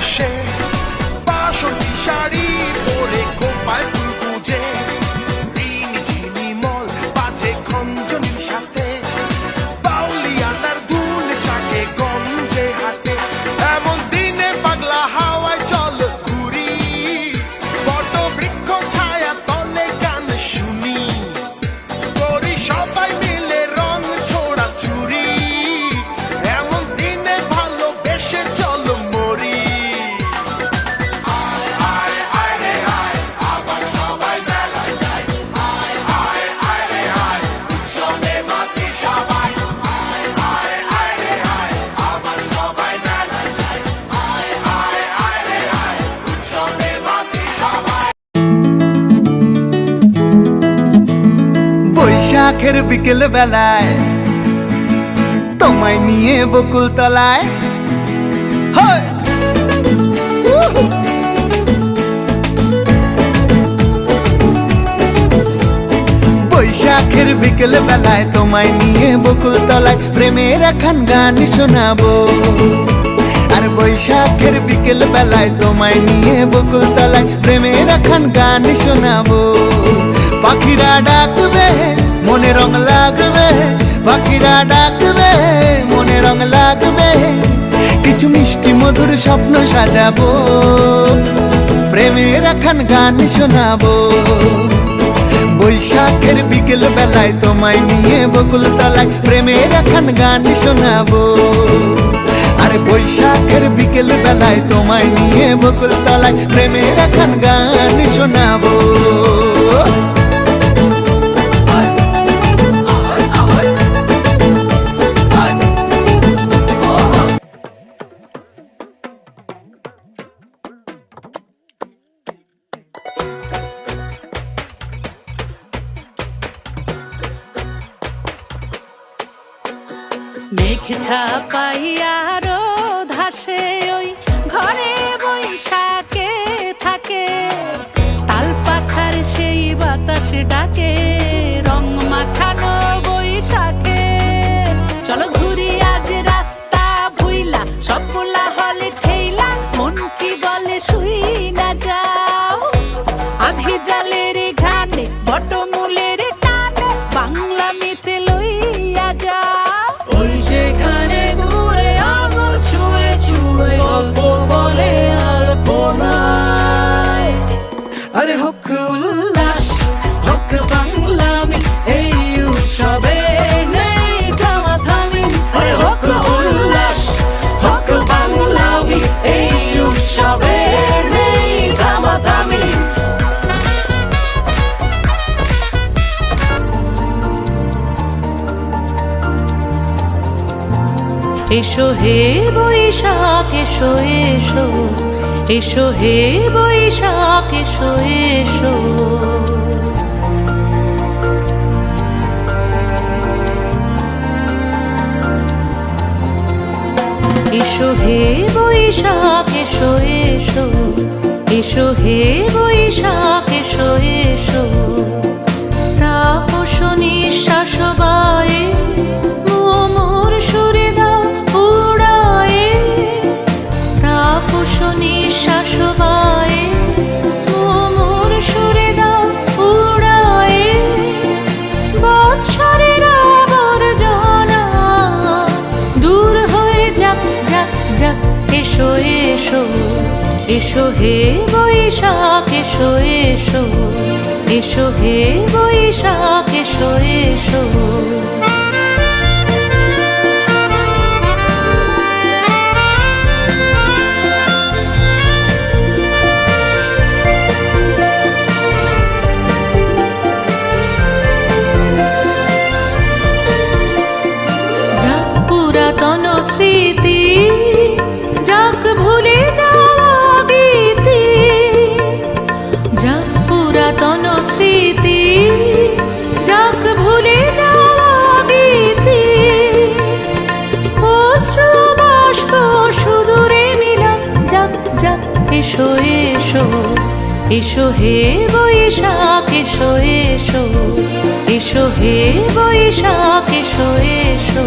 এসে বাসন্তী শাড়ি পরে কোপায় ফুল পুজে রিনি মল বাজে খঞ্জনির সাথে বাউলিয়ানার ধুন চাকে গঞ্জে হাতে এমন দিনে পাগলা হাওয়ায় চল ঘুরি বট বৃক্ষ ছায়া তলে গান শুনি করি সবাই মিলে রং ছোড়া চুরি এমন দিনে ভালোবেসে চল মরি আয় আয় আয় রে আয় আবার সবাই মেলায় যায় আয় আয় আয় রে আয় উৎসবে মাতি সবাই আয় আয় আয় রে আয় আবার সবাই মেলায় যায় আয় আয় আয় রে আয় উৎসবে মাতি সবাই বৈশাখের বিকেল বেলায় তোমায় নিয়ে বকুল তলায় বৈশাখের বিকেল বেলায় তোমায় নিয়ে বকুল তলায় প্রেমের এখন গান শোনাবো আর বৈশাখের বিকেল বেলায় তোমায় নিয়ে বকুল তলায় প্রেমের এখন গান শোনাবো পাখিরা ডাকবে মনে রং লাগবে পাখিরা ডাকবে মনে রং লাগবে কিছু মিষ্টি মধুর স্বপ্ন সাজাবো প্রেমের এখন গান শোনাবো বৈশাখের বিকেল বেলায় তোমায় নিয়ে বকুল তলায় প্রেমের এখন গান শোনাবো আর বৈশাখের বিকেল বেলায় তোমায় নিয়ে বকুল তলায় প্রেমের এখন গান শোনাবো মেঘ ছাপাইয়া রোদ হাসে ওই ঘরে বৈশাখে থাকে তাল পাখার সেই বাতাস ডাকে রং মাখানো বৈশাখে চলো ঘুরি আজ রাস্তা ভুইলা সব পোলা হলে ঠেইলা মন কি বলে শুই না যাও আজ হিজালের ঘানে বটমূলের টানে বাংলা মিতে লইয়া যাও ওই যেখানে দূরে আঙুল ছুঁয়ে ছুঁয়ে গল্প বলে আলপনায় আরে হোক উল্লাস হোক বাংলামি এই উৎসবে নেই থামাথামি আরে হোক উল্লাস হোক বাংলামি এই উৎসবে নেই থামাথামি এসো হে বৈশাখ এসো এসো এসো হে বৈশাখ এসো এসো এসো হে বৈশাখ এসো এসো এসো হে বৈশাখ এসো এসো তাপস নিঃশ্বাস বায়ে মোর সুরে দাও উড়ায়ে তাপস নিঃশ্বাস বায়ে মোর সুরে দাও উড়ায়ে বৎসরের আবর্জনা দূর হয়ে যাক যাক যাক এসো এসো এসো হে বৈশাখ এসো এসো এসো হে বৈশাখ এসো এসো যাক পুরাতন স্মৃতি যাক ভুলে যাওয়া গীতি যাক পুরাতন স্মৃতি যাক ভুলে যাওয়া গীতি অশ্রু বাষ্প সুদূরে মিলা যাক যাক এসো এসো এসো হে বৈশাখ এসো এসো এসো হে বৈশাখ এসো এসো